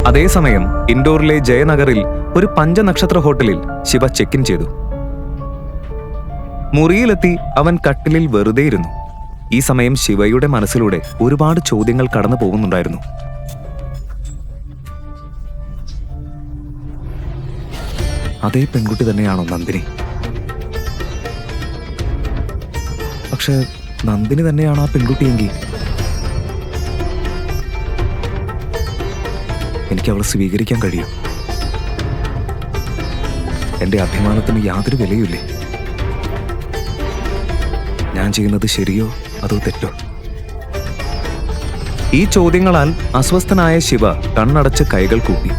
അതേസമയം ഇൻഡോറിലെ ജയനഗറിൽ ഒരു പഞ്ചനക്ഷത്ര ഹോട്ടലിൽ ശിവ ചെക്ക് ഇൻ ചെയ്തു. മുറിയിലെത്തി അവൻ കട്ടിലിൽ വെറുതെയിരുന്നു. ഈ സമയം ശിവയുടെ മനസ്സിലൂടെ ഒരുപാട് ചോദ്യങ്ങൾ കടന്നു പോകുന്നുണ്ടായിരുന്നു. അതേ പെൺകുട്ടി തന്നെയാണോ നന്ദിനി? പക്ഷെ നന്ദിനി തന്നെയാണ് ആ പെൺകുട്ടിയെങ്കിൽ എനിക്ക് അവളെ സ്വീകരിക്കാൻ കഴിയും. എന്റെ അഭിമാനത്തിന് യാതൊരു വിലയുമില്ലേ? ഞാൻ ചെയ്യുന്നത് ശരിയോ അതോ തെറ്റോ? ഈ ചോദ്യങ്ങളാൽ അസ്വസ്ഥനായ ശിവ കണ്ണടച്ച് കൈകൾ കൂപ്പി.